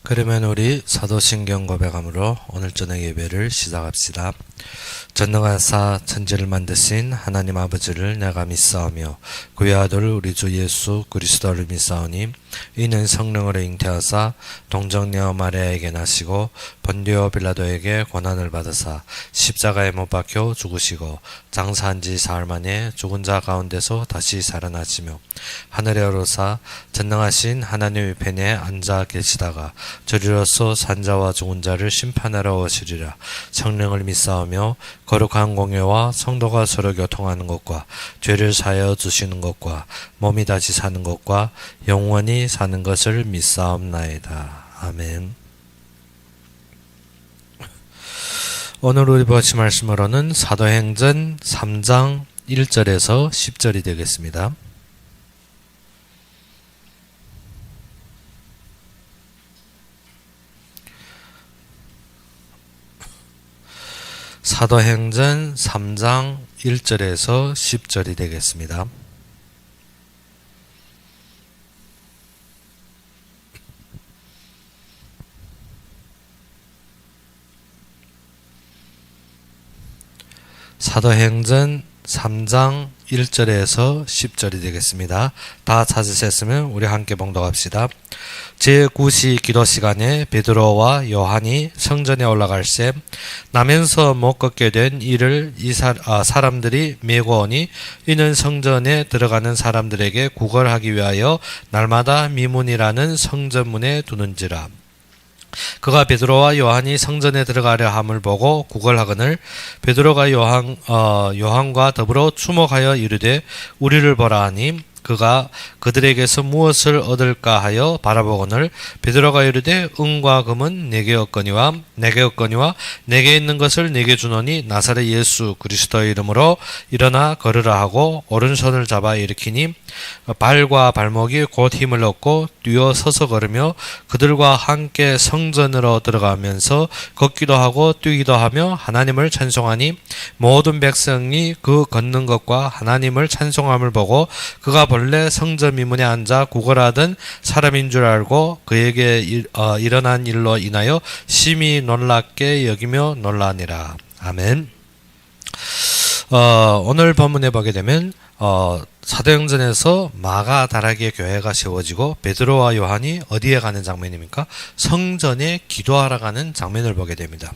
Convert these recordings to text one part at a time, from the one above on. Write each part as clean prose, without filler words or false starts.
그러면 우리 사도신경 고백함으로 오늘 저녁 예배를 시작합시다. 전능하사 천지를 만드신 하나님 아버지를 내가 믿사오며 그의 아들 우리 주 예수 그리스도를 믿사오니 이는 성령으로 잉태하사 동정녀 마리아에게 나시고 본디오 빌라도에게 고난을 받으사 십자가에 못 박혀 죽으시고 장사한 지 사흘 만에 죽은 자 가운데서 다시 살아나시며 하늘에 오르사 전능하신 하나님 우편에 앉아 계시다가 저리로서 산자와 죽은 자를 심판하러 오시리라. 성령을 믿사오며 거룩한 공예와 성도가 서로 교통하는 것과 죄를 사하여 주시는 것과 몸이 다시 사는 것과 영원히 사는 것을 믿사옵나이다. 아멘. 오늘 우리 보실 말씀으로는 사도행전 3장 1절에서 10절이 되겠습니다. 사도행전 3장 1절에서 10절이 되겠습니다. 사도행전 3장 1절에서 10절이 되겠습니다. 다 찾으셨으면 우리 함께 봉독합시다. 제9시 기도 시간에 베드로와 요한이 성전에 올라갈 새 나면서 못 걷게 된 이를 사람들이 메고 오니 이는 성전에 들어가는 사람들에게 구걸하기 위하여 날마다 미문이라는 성전문에 두는지라. 그가 베드로와 요한이 성전에 들어가려 함을 보고 구걸하거늘 베드로가 요한과 더불어 주목하여 이르되 우리를 보라 하니 그가 그들에게서 무엇을 얻을까 하여 바라보거늘 베드로가 이르되 은과 금은 내게 없거니와 내게 있는 것을 내게 주노니 나사렛 예수 그리스도의 이름으로 일어나 걸으라 하고 오른손을 잡아 일으키니 발과 발목이 곧 힘을 얻고 뛰어 서서 걸으며 그들과 함께 성전으로 들어가면서 걷기도 하고 뛰기도 하며 하나님을 찬송하니 모든 백성이 그 걷는 것과 하나님을 찬송함을 보고 그가 본래 성전 미문에 앉아 구걸하던 사람인 줄 알고 그에게 일어난 일로 인하여 심히 놀랍게 여기며 놀라니라. 아멘. 오늘 본문에 보게 되면 사도행전에서 마가다락의 교회가 세워지고 베드로와 요한이 어디에 가는 장면입니까? 성전에 기도하러 가는 장면을 보게 됩니다.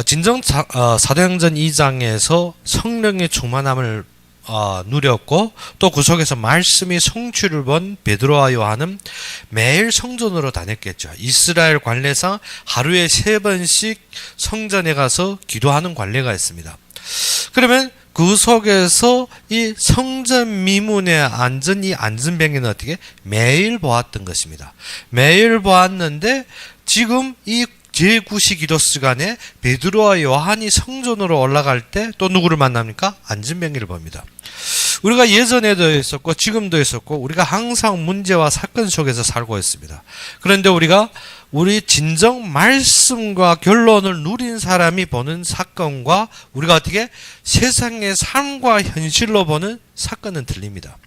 진정 사도행전 2장에서 성령의 충만함을 누렸고 또 그 속에서 말씀이 성취를 본 베드로와 요한은 매일 성전으로 다녔겠죠. 이스라엘 관례상 하루에 3번씩 성전에 가서 기도하는 관례가 있습니다. 그러면 그 속에서 이 성전 미문에 앉은 이 앉은뱅이는 어떻게 매일 보았던 것입니다. 매일 보았는데 지금 이 제9시 기도 시간에 베드로와 요한이 성전으로 올라갈 때 또 누구를 만납니까? 앉은뱅이를 봅니다. 우리가 예전에도 있었고 지금도 있었고 우리가 항상 문제와 사건 속에서 살고 있습니다. 그런데 우리 진정 말씀과 결론을 누린 사람이 보는 사건과 우리가 어떻게 세상의 삶과 현실로 보는 사건은 틀립니다.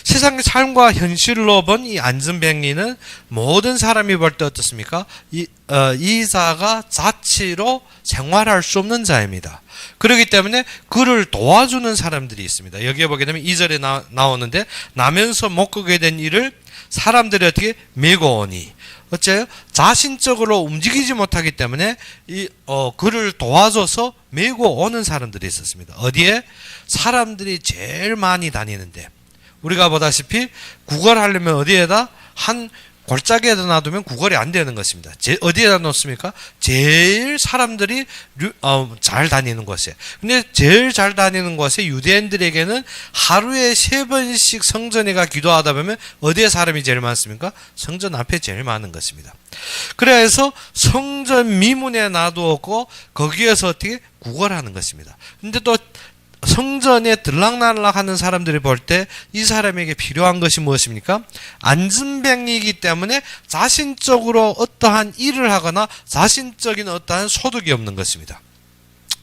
세상의 삶과 현실로 본 이 앉은뱅이는 모든 사람이 볼 때 어떻습니까? 이 자가 자치로 생활할 수 없는 자입니다. 그렇기 때문에 그를 도와주는 사람들이 있습니다. 여기에 보게 되면 2절에 나오는데 나면서 못 걷게 된 이를 사람들이 어떻게 메고 오니 어째요? 자신적으로 움직이지 못하기 때문에 그를 도와줘서 메고 오는 사람들이 있었습니다. 어디에? 사람들이 제일 많이 다니는데 우리가 보다시피 구걸하려면 어디에다 한 골짜기에다 놔두면 구걸이 안 되는 것입니다. 어디에다 놓습니까? 제일 사람들이 잘 다니는 곳에. 근데 제일 잘 다니는 곳에 유대인들에게는 하루에 3번씩 성전에 가 기도하다 보면 어디에 사람이 제일 많습니까? 성전 앞에 제일 많은 것입니다. 그래서 성전 미문에 놔두었고 거기에서 어떻게 구걸하는 것입니다. 근데 또 성전에 들락날락 하는 사람들이 볼 때 이 사람에게 필요한 것이 무엇입니까? 앉은뱅이이기 때문에 자신적으로 어떠한 일을 하거나 자신적인 어떠한 소득이 없는 것입니다.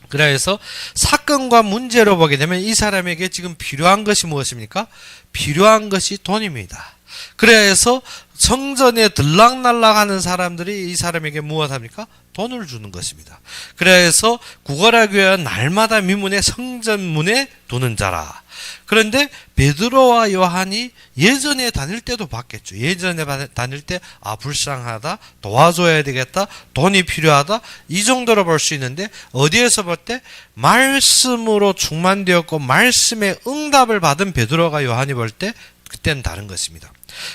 그래서 사건과 문제로 보게 되면 이 사람에게 지금 필요한 것이 무엇입니까? 필요한 것이 돈입니다. 그래서 성전에 들락날락하는 사람들이 이 사람에게 무엇합니까? 돈을 주는 것입니다. 그래서 구거라 교회가 날마다 미문에 성전문에 두는 자라. 그런데 베드로와 요한이 예전에 다닐 때도 봤겠죠. 예전에 다닐 때 불쌍하다, 도와줘야 되겠다, 돈이 필요하다, 이 정도로 볼 수 있는데 어디에서 볼 때 말씀으로 충만되었고 말씀의 응답을 받은 베드로와 요한이 볼 때 그때는 다른 것입니다.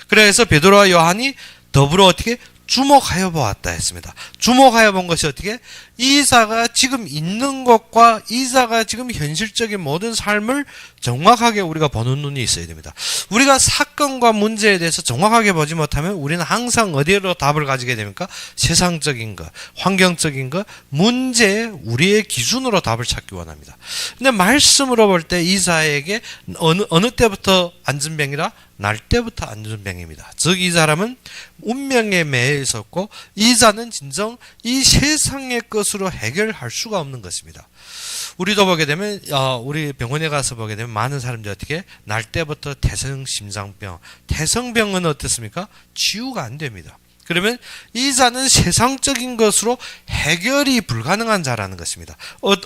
그래서 베드로와 요한이 더불어 어떻게 주목하여 보았다 했습니다. 주목하여 본 것이 어떻게? 이사가 지금 있는 것과 이사가 지금 현실적인 모든 삶을 정확하게 우리가 보는 눈이 있어야 됩니다. 우리가 사건과 문제에 대해서 정확하게 보지 못하면 우리는 항상 어디로 답을 가지게 됩니까? 세상적인 것, 환경적인 것, 문제에 우리의 기준으로 답을 찾기 원합니다. 근데 말씀으로 볼 때 이사에게 어느 때부터 안전병이라? 날 때부터 안전병입니다. 즉 이 사람은 운명에 매여 있었고 이사는 진정 이 세상의 것으로 해결할 수가 없는 것입니다. 우리도 보게 되면 우리 병원에 가서 보게 되면 많은 사람들이 어떻게 날 때부터 태생심장병, 태생병은 어떻습니까? 치유가 안 됩니다. 그러면 이사는 세상적인 것으로 해결이 불가능한 자라는 것입니다.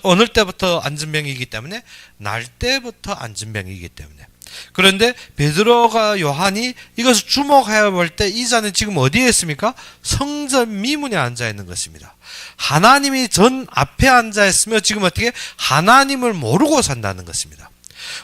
어느 때부터 안전병이기 때문에 날 때부터 안전병이기 때문에. 그런데 베드로가 요한이 이것을 주목하여 볼 때 이사는 지금 어디에 있습니까? 성전 미문에 앉아 있는 것입니다. 하나님이 전 앞에 앉아 있으며 지금 어떻게 하나님을 모르고 산다는 것입니다.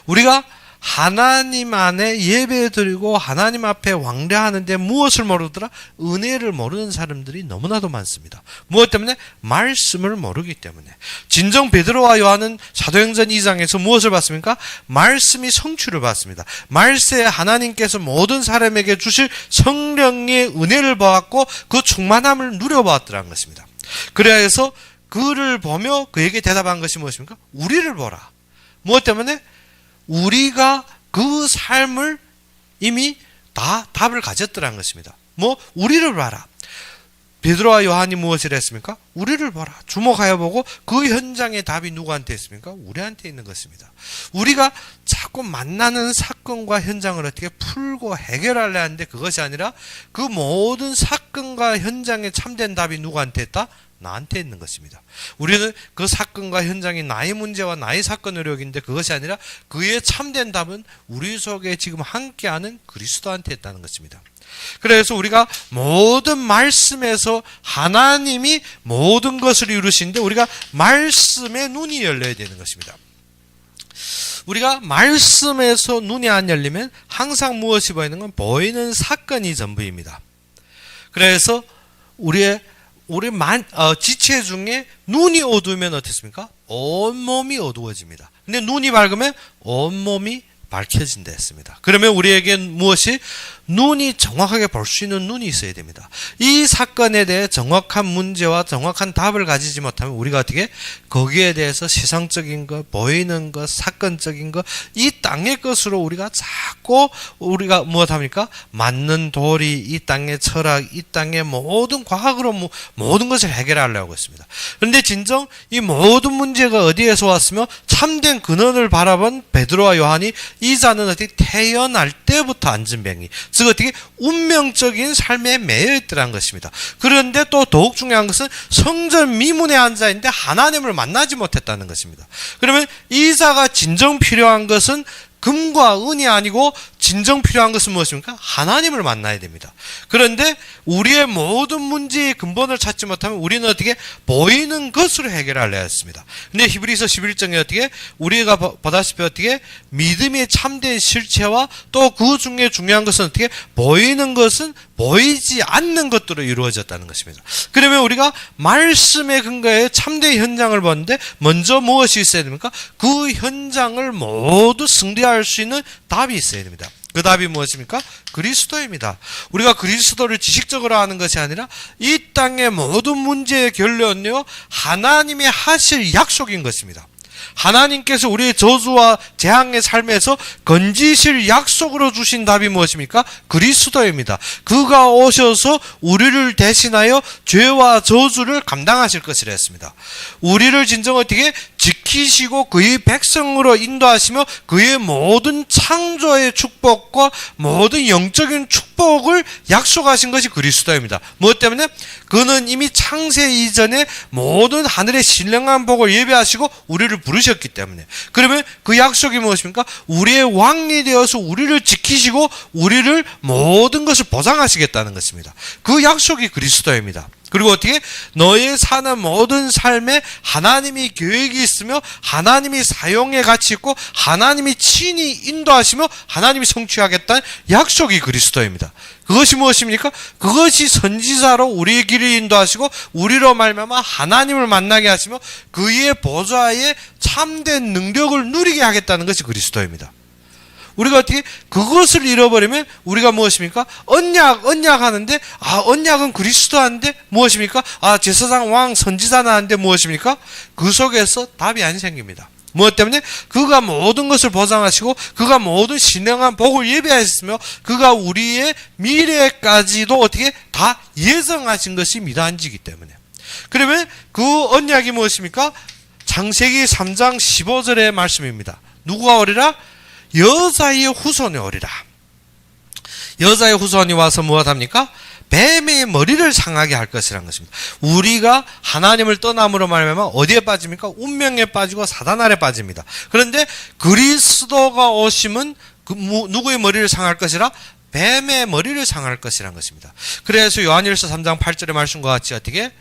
우리가 하나님 안에 예배 드리고 하나님 앞에 왕래하는데 무엇을 모르더라? 은혜를 모르는 사람들이 너무나도 많습니다. 무엇 때문에? 말씀을 모르기 때문에. 진정 베드로와 요한은 사도행전 2장에서 무엇을 봤습니까? 말씀이 성취를 받습니다. 말세에 하나님께서 모든 사람에게 주실 성령의 은혜를 보았고 그 충만함을 누려보았더라는 것입니다. 그래서 그를 보며 그에게 대답한 것이 무엇입니까? 우리를 보라. 무엇 때문에? 우리가 그 삶을 이미 다 답을 가졌더라는 것입니다. 우리를 봐라. 베드로와 요한이 무엇을 했습니까? 우리를 봐라. 주목하여 보고 그 현장의 답이 누구한테 있습니까? 우리한테 있는 것입니다. 우리가 자꾸 만나는 사건과 현장을 어떻게 풀고 해결하려 하는데 그것이 아니라 그 모든 사건과 현장에 참된 답이 누구한테 있다? 나한테 있는 것입니다. 우리는 그 사건과 현장이 나의 문제와 나의 사건으로 여기는데 그것이 아니라 그의 참된 답은 우리 속에 지금 함께하는 그리스도한테 있다는 것입니다. 그래서 우리가 모든 말씀에서 하나님이 모든 것을 이루시는데 우리가 말씀에 눈이 열려야 되는 것입니다. 우리가 말씀에서 눈이 안 열리면 항상 무엇이 보이는 건 보이는 사건이 전부입니다. 그래서 우리 지체 중에 눈이 어두우면 어떻습니까? 온몸이 어두워집니다. 근데 눈이 밝으면 온몸이 밝혀진다 했습니다. 그러면 우리에게 무엇이? 눈이 정확하게 볼 수 있는 눈이 있어야 됩니다. 이 사건에 대해 정확한 문제와 정확한 답을 가지지 못하면 우리가 어떻게 거기에 대해서 세상적인 것, 보이는 것, 사건적인 것, 이 땅의 것으로 우리가 자꾸 우리가 무엇합니까? 맞는 도리, 이 땅의 철학, 이 땅의 모든 과학으로 모든 것을 해결하려고 했습니다. 그런데 진정 이 모든 문제가 어디에서 왔으며 참된 근원을 바라본 베드로와 요한이 이자는 어떻게 태어날 때부터 안전병이 즉 어떻게 운명적인 삶에 매여 있더라는 것입니다. 그런데 또 더욱 중요한 것은 성전 미문에 앉아 있는데 하나님을 만나지 못했다는 것입니다. 그러면 이사가 진정 필요한 것은 금과 은이 아니고 진정 필요한 것은 무엇입니까? 하나님을 만나야 됩니다. 그런데 우리의 모든 문제의 근본을 찾지 못하면 우리는 어떻게 보이는 것으로 해결하려 했습니다. 근데 히브리서 11장에 어떻게 우리가 보다시피 어떻게 믿음의 참된 실체와 또 그 중에 중요한 것은 어떻게 보이는 것은 보이지 않는 것들로 이루어졌다는 것입니다. 그러면 우리가 말씀의 근거에 참된 현장을 보는데 먼저 무엇이 있어야 됩니까? 그 현장을 모두 승리할 수 있는 답이 있어야 됩니다. 그 답이 무엇입니까? 그리스도입니다. 우리가 그리스도를 지식적으로 아는 것이 아니라 이 땅의 모든 문제의 결론은요 하나님이 하실 약속인 것입니다. 하나님께서 우리의 저주와 재앙의 삶에서 건지실 약속으로 주신 답이 무엇입니까? 그리스도입니다. 그가 오셔서 우리를 대신하여 죄와 저주를 감당하실 것이라 했습니다. 우리를 진정 어떻게 지키시고 그의 백성으로 인도하시며 그의 모든 창조의 축복과 모든 영적인 축복을 약속하신 것이 그리스도입니다. 무엇 때문에? 그는 이미 창세 이전에 모든 하늘의 신령한 복을 예배하시고 우리를 부르셨기 때문에. 그러면 그 약속이 무엇입니까? 우리의 왕이 되어서 우리를 지키시고 우리를 모든 것을 보장하시겠다는 것입니다. 그 약속이 그리스도입니다. 그리고 어떻게? 너의 사는 모든 삶에 하나님이 계획이 있으며 하나님이 사용의 가치 있고 하나님이 친히 인도하시며 하나님이 성취하겠다는 약속이 그리스도입니다. 그것이 무엇입니까? 그것이 선지자로 우리의 길을 인도하시고 우리로 말미암아 하나님을 만나게 하시며 그의 보좌에 참된 능력을 누리게 하겠다는 것이 그리스도입니다. 우리가 어떻게 그것을 잃어버리면 우리가 무엇입니까? 언약 하는데 언약은 그리스도 하는데 무엇입니까? 제사장 왕 선지자나 하는데 무엇입니까? 그 속에서 답이 안 생깁니다. 무엇 때문에? 그가 모든 것을 보장하시고 그가 모든 신령한 복을 예배하셨으며 그가 우리의 미래까지도 어떻게 다 예정하신 것이 미단지기 때문에. 그러면 그 언약이 무엇입니까? 창세기 3장 15절의 말씀입니다. 누구가 오리라? 여자의 후손이 오리라. 여자의 후손이 와서 무엇합니까? 뱀의 머리를 상하게 할 것이라는 것입니다. 우리가 하나님을 떠남으로 말하면 어디에 빠집니까? 운명에 빠지고 사단 아래 빠집니다. 그런데 그리스도가 오심은 누구의 머리를 상할 것이라? 뱀의 머리를 상할 것이라는 것입니다. 그래서 요한일서 3장 8절의 말씀과 같이 어떻게?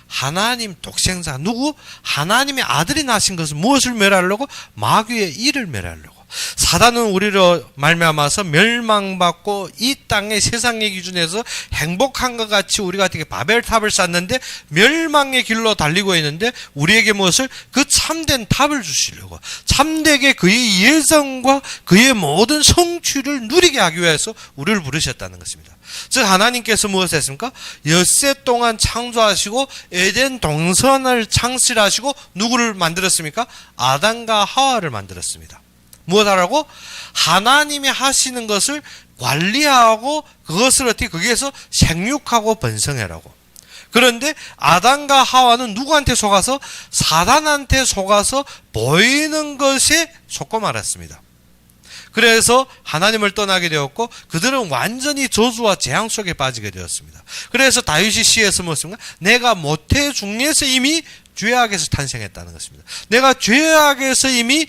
하나님 독생자 누구? 하나님의 아들이 나신 것은 무엇을 멸하려고? 마귀의 일을 멸하려고. 사단은 우리로 말미암아서 멸망받고 이 땅의 세상의 기준에서 행복한 것 같이 우리가 어떻게 바벨탑을 쌓는데 멸망의 길로 달리고 있는데 우리에게 무엇을? 그 참된 탑을 주시려고 참되게 그의 예정과 그의 모든 성취를 누리게 하기 위해서 우리를 부르셨다는 것입니다. 즉 하나님께서 무엇을 했습니까? 엿새 동안 창조하시고 에덴 동산을 창실하시고 누구를 만들었습니까? 아담과 하와를 만들었습니다. 무엇하라고? 하나님이 하시는 것을 관리하고 그것을 어떻게 거기에서 생육하고 번성해라고. 그런데 아담과 하와는 누구한테 속아서? 사단한테 속아서 보이는 것에 속고 말았습니다. 그래서 하나님을 떠나게 되었고 그들은 완전히 저주와 재앙 속에 빠지게 되었습니다. 그래서 다윗이 시에서 무엇입니까? 내가 모태 중에서 이미 죄악에서 탄생했다는 것입니다. 내가 죄악에서 이미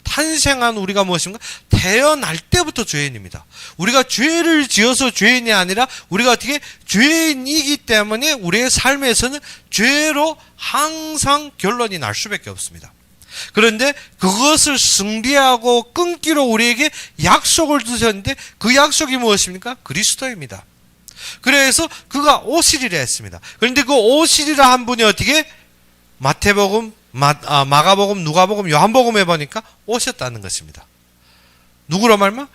탄생한 우리가 무엇인가? 태어날 때부터 죄인입니다. 우리가 죄를 지어서 죄인이 아니라 우리가 어떻게 죄인이기 때문에 우리의 삶에서는 죄로 항상 결론이 날 수밖에 없습니다. 그런데 그것을 승리하고 끊기로 우리에게 약속을 주셨는데 그 약속이 무엇입니까? 그리스도입니다. 그래서 그가 오시리라 했습니다. 그런데 그 오시리라 한 분이 어떻게? 마태복음, 마가복음, 누가복음, 요한복음에 보니까 오셨다는 것입니다. 누구로 말미암아?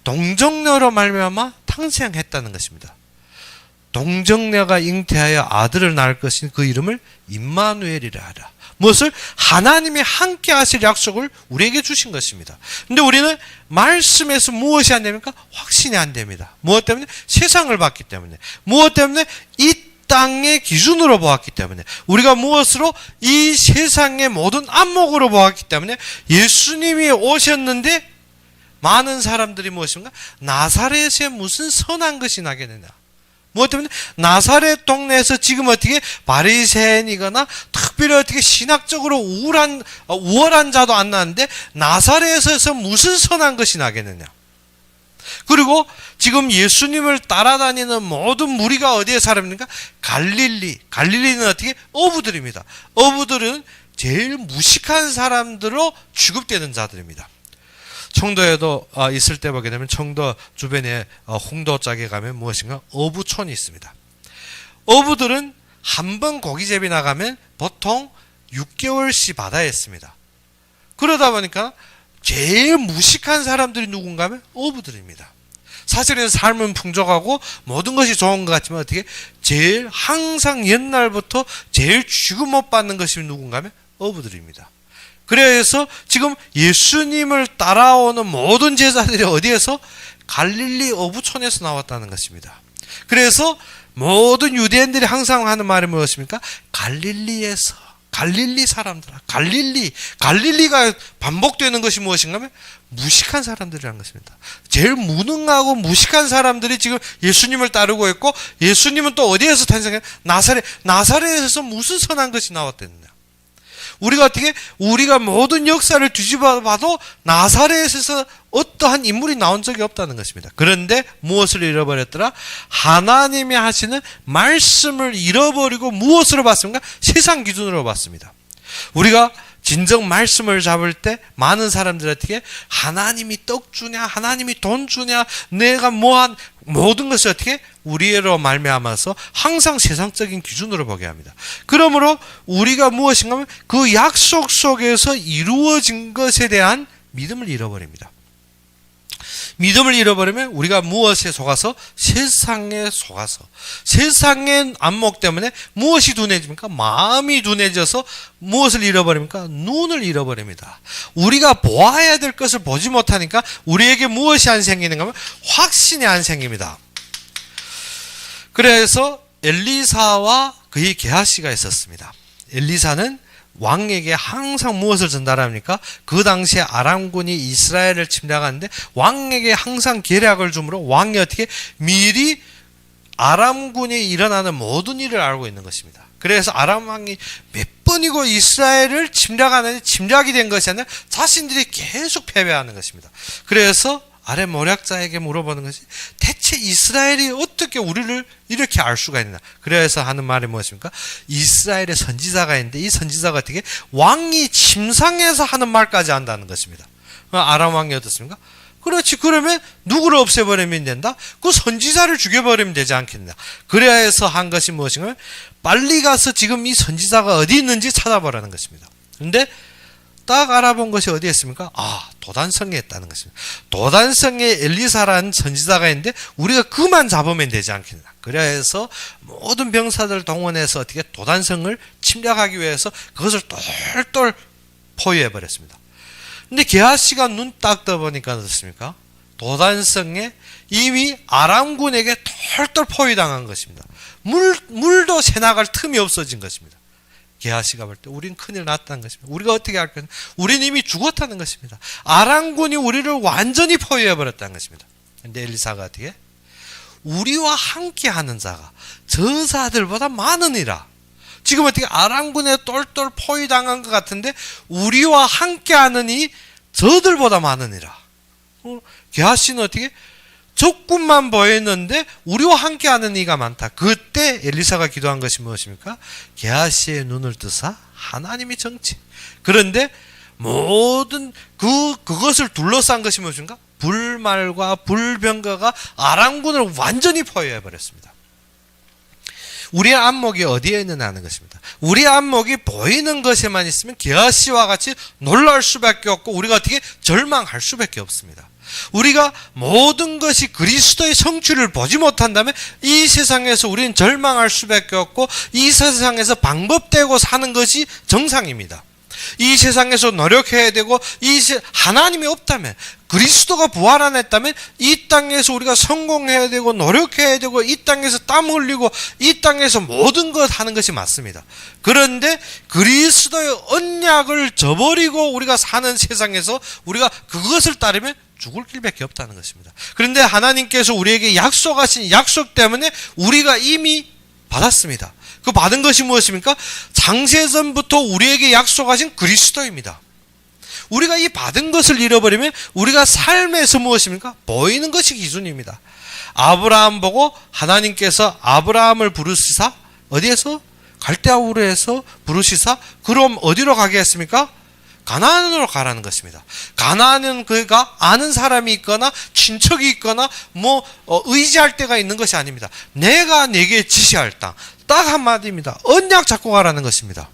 동정녀로 말미암아 탄생했다는 것입니다. 동정녀가 잉태하여 아들을 낳을 것인 그 이름을 임마누엘이라 하라. 무엇을? 하나님이 함께 하실 약속을 우리에게 주신 것입니다. 근데 우리는 말씀에서 무엇이 안 됩니까? 확신이 안 됩니다. 무엇 때문에? 세상을 봤기 때문에. 무엇 때문에? 이 땅의 기준으로 보았기 때문에. 우리가 무엇으로? 이 세상의 모든 안목으로 보았기 때문에 예수님이 오셨는데 많은 사람들이 무엇인가? 나사렛에 무슨 선한 것이 나겠느냐. 무엇 때문에? 나사렛 동네에서 지금 어떻게 바리새인이거나 특별히 어떻게 신학적으로 우월한 자도 안 나는데 나사렛에서 무슨 선한 것이 나겠느냐. 그리고 지금 예수님을 따라다니는 모든 무리가 어디에 사람입니까? 갈릴리는 어떻게? 어부들입니다. 어부들은 제일 무식한 사람들로 취급되는 자들입니다. 청도에도 있을 때 보게 되면 청도 주변에 홍도 쪽에 가면 무엇인가? 어부촌이 있습니다. 어부들은 한 번 고기잡이 나가면 보통 6개월씩 바다에 있습니다. 그러다 보니까 제일 무식한 사람들이 누군가 하면 어부들입니다. 사실은 삶은 풍족하고 모든 것이 좋은 것 같지만 어떻게 제일 항상 옛날부터 제일 취급 못 받는 것이 누군가 하면 어부들입니다. 그래서 지금 예수님을 따라오는 모든 제자들이 어디에서? 갈릴리 어부촌에서 나왔다는 것입니다. 그래서 모든 유대인들이 항상 하는 말이 무엇입니까? 갈릴리에서 갈릴리 사람들아, 갈릴리가 반복되는 것이 무엇인가 하면 무식한 사람들이라는 것입니다. 제일 무능하고 무식한 사람들이 지금 예수님을 따르고 있고, 예수님은 또 어디에서 탄생해요? 나사렛에서 무슨 선한 것이 나왔겠느냐. 우리가 모든 역사를 뒤집어 봐도 나사렛에서 어떠한 인물이 나온 적이 없다는 것입니다. 그런데 무엇을 잃어버렸더라? 하나님이 하시는 말씀을 잃어버리고 무엇으로 봤습니까? 세상 기준으로 봤습니다. 우리가 진정 말씀을 잡을 때 많은 사람들 어떻게 하나님이 떡 주냐, 하나님이 돈 주냐, 내가 뭐한 모든 것을 어떻게 우리로 말미암아서 항상 세상적인 기준으로 보게 합니다. 그러므로 우리가 무엇인가 하면 그 약속 속에서 이루어진 것에 대한 믿음을 잃어버립니다. 믿음을 잃어버리면 우리가 무엇에 속아서? 세상에 속아서, 세상의 안목 때문에 무엇이 둔해집니까? 마음이 둔해져서 무엇을 잃어버립니까? 눈을 잃어버립니다. 우리가 보아야 될 것을 보지 못하니까 우리에게 무엇이 안 생기는가 하면 확신이 안 생깁니다. 그래서 엘리사와 그의 게하시가 있었습니다. 엘리사는 왕에게 항상 무엇을 전달합니까? 그 당시에 아람군이 이스라엘을 침략하는데 왕에게 항상 계략을 주므로 왕이 어떻게 미리 아람군이 일어나는 모든 일을 알고 있는 것입니다. 그래서 아람 왕이 몇 번이고 이스라엘을 침략하는 침략이 된 것이 아니라 자신들이 계속 패배하는 것입니다. 그래서 아래 모략자에게 물어보는 것이 대체 이스라엘이 어떻게 우리를 이렇게 알 수가 있나? 그래서 하는 말이 무엇입니까? 이스라엘의 선지자가 있는데 이 선지자가 어떻게 왕이 침상에서 하는 말까지 한다는 것입니다. 아람 왕이 어떻습니까? 그렇지, 그러면 누구를 없애버리면 된다? 그 선지자를 죽여버리면 되지 않겠냐? 그래서 한 것이 무엇인가? 빨리 가서 지금 이 선지자가 어디 있는지 찾아보라는 것입니다. 그런데 딱 알아본 것이 어디에 있습니까? 도단성에 있다는 것입니다. 도단성에 엘리사라는 선지자가 있는데 우리가 그만 잡으면 되지 않겠나. 그래서 모든 병사들 동원해서 어떻게 도단성을 침략하기 위해서 그것을 똘똘 포위해버렸습니다. 근데 게하시가 눈 딱 떠보니까 어떻습니까? 도단성에 이미 아람군에게 똘똘 포위당한 것입니다. 물도 새나갈 틈이 없어진 것입니다. 게하시가 볼 때 우린 큰일 났다는 것입니다. 우리가 어떻게 할 거냐? 우린 이미 죽었다는 것입니다. 아람군이 우리를 완전히 포위해버렸다는 것입니다. 그런데 엘리사가 어떻게? 우리와 함께하는 자가 저자들보다 많으니라. 지금 어떻게 아람군에 똘똘 포위당한 것 같은데 우리와 함께하는 이 저들보다 많으니라. 게하시는 어떻게? 적군만 보였는데 우리와 함께하는 이가 많다. 그때 엘리사가 기도한 것이 무엇입니까? 게하시의 눈을 뜨사 하나님이 정치. 그런데 모든 그것을 둘러싼 것이 무엇인가? 불말과 불병거가 아람군을 완전히 포위해버렸습니다. 우리의 안목이 어디에 있느냐 하는 것입니다. 우리의 안목이 보이는 것에만 있으면 게하시와 같이 놀랄 수밖에 없고 우리가 어떻게 절망할 수밖에 없습니다. 우리가 모든 것이 그리스도의 성취를 보지 못한다면 이 세상에서 우리는 절망할 수밖에 없고 이 세상에서 방법되고 사는 것이 정상입니다. 이 세상에서 노력해야 되고 하나님이 없다면 그리스도가 부활 안 했다면 이 땅에서 우리가 성공해야 되고 노력해야 되고 이 땅에서 땀 흘리고 이 땅에서 모든 것 하는 것이 맞습니다. 그런데 그리스도의 언약을 저버리고 우리가 사는 세상에서 우리가 그것을 따르면 죽을 길밖에 없다는 것입니다. 그런데 하나님께서 우리에게 약속하신 약속 때문에 우리가 이미 받았습니다. 그 받은 것이 무엇입니까? 장세전부터 우리에게 약속하신 그리스도입니다. 우리가 이 받은 것을 잃어버리면 우리가 삶에서 무엇입니까? 보이는 것이 기준입니다. 아브라함 보고 하나님께서 아브라함을 부르시사 어디에서? 갈대아 우르에서 부르시사 그럼 어디로 가게 했습니까? 가나안으로 가라는 것입니다. 가나안은 그가 아는 사람이 있거나 친척이 있거나 의지할 때가 있는 것이 아닙니다. 내가 내게 지시할 땅. 딱 한마디입니다. 언약 잡고 가라는 것입니다.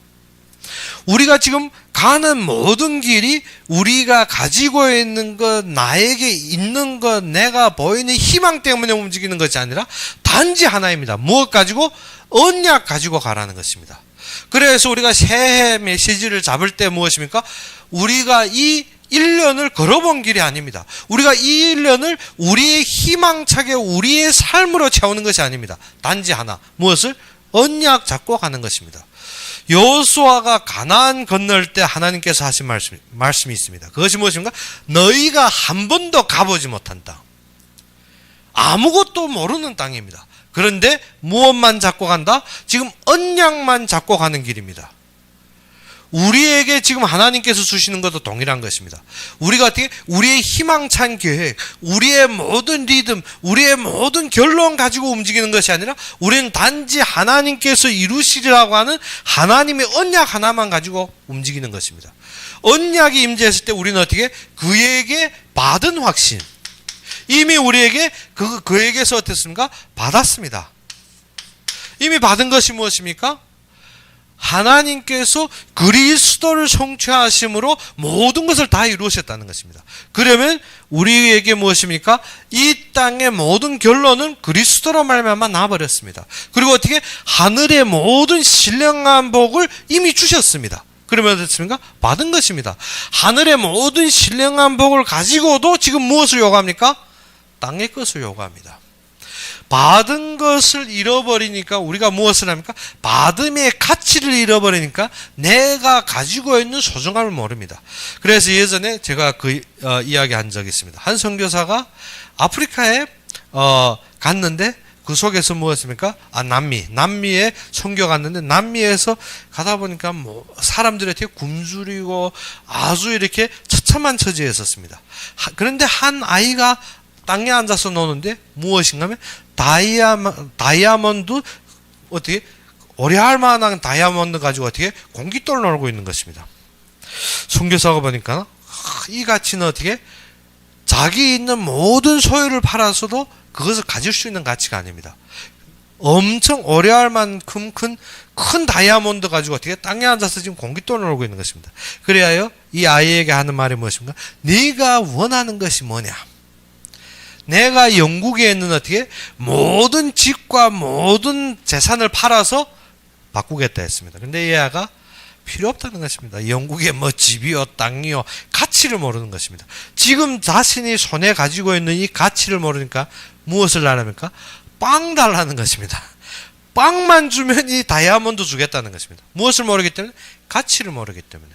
우리가 지금 가는 모든 길이 우리가 가지고 있는 것, 나에게 있는 것, 내가 보이는 희망 때문에 움직이는 것이 아니라 단지 하나입니다. 무엇 가지고? 언약 가지고 가라는 것입니다. 그래서 우리가 새해 메시지를 잡을 때 무엇입니까? 우리가 이 1년을 걸어본 길이 아닙니다. 우리가 이 1년을 우리의 희망차게 우리의 삶으로 채우는 것이 아닙니다. 단지 하나. 무엇을? 언약 잡고 가는 것입니다. 여호수아가 가나안 건널 때 하나님께서 하신 말씀이 있습니다. 그것이 무엇인가? 너희가 한 번도 가보지 못한 땅, 아무것도 모르는 땅입니다. 그런데 무엇만 잡고 간다? 지금 언약만 잡고 가는 길입니다. 우리에게 지금 하나님께서 주시는 것도 동일한 것입니다. 우리가 어떻게 우리의 희망찬 계획, 우리의 모든 리듬, 우리의 모든 결론 가지고 움직이는 것이 아니라 우리는 단지 하나님께서 이루시리라고 하는 하나님의 언약 하나만 가지고 움직이는 것입니다. 언약이 임재했을 때 우리는 어떻게 그에게 받은 확신, 이미 우리에게 그에게서 어땠습니까? 받았습니다. 이미 받은 것이 무엇입니까? 하나님께서 그리스도를 성취하심으로 모든 것을 다 이루셨다는 것입니다. 그러면 우리에게 무엇입니까? 이 땅의 모든 결론은 그리스도로 말미암아 나버렸습니다. 그리고 어떻게 하늘의 모든 신령한 복을 이미 주셨습니다. 그러면 어떻습니까? 받은 것입니다. 하늘의 모든 신령한 복을 가지고도 지금 무엇을 요구합니까? 땅의 것을 요구합니다. 받은 것을 잃어버리니까 우리가 무엇을 합니까? 받음의 가치를 잃어버리니까 내가 가지고 있는 소중함을 모릅니다. 그래서 예전에 제가 이야기한 적이 있습니다. 한 선교사가 아프리카에 갔는데 그 속에서 무엇입니까? 남미에 선교 갔는데 남미에서 가다 보니까 사람들이 되게 굶주리고 아주 이렇게 처참한 처지에 있었습니다. 그런데 한 아이가 땅에 앉아서 노는데 무엇인가 하면 다이아몬드, 어떻게 오래할 만한 다이아몬드 가지고 어떻게 공깃돌을 놀고 있는 것입니다. 선교사가 보니까 이 가치는 어떻게 자기 있는 모든 소유를 팔아서도 그것을 가질 수 있는 가치가 아닙니다. 엄청 오래할 만큼 큰 다이아몬드 가지고 어떻게 땅에 앉아서 지금 공깃돌을 놀고 있는 것입니다. 그래야 이 아이에게 하는 말이 무엇입니까? 네가 원하는 것이 뭐냐? 내가 영국에 있는 어떻게 모든 집과 모든 재산을 팔아서 바꾸겠다 했습니다. 근데 이 아이가 필요 없다는 것입니다. 영국에 집이요, 땅이요, 가치를 모르는 것입니다. 지금 자신이 손에 가지고 있는 이 가치를 모르니까 무엇을 달랍니까? 빵 달라는 것입니다. 빵만 주면 이 다이아몬드 주겠다는 것입니다. 무엇을 모르기 때문에? 가치를 모르기 때문에.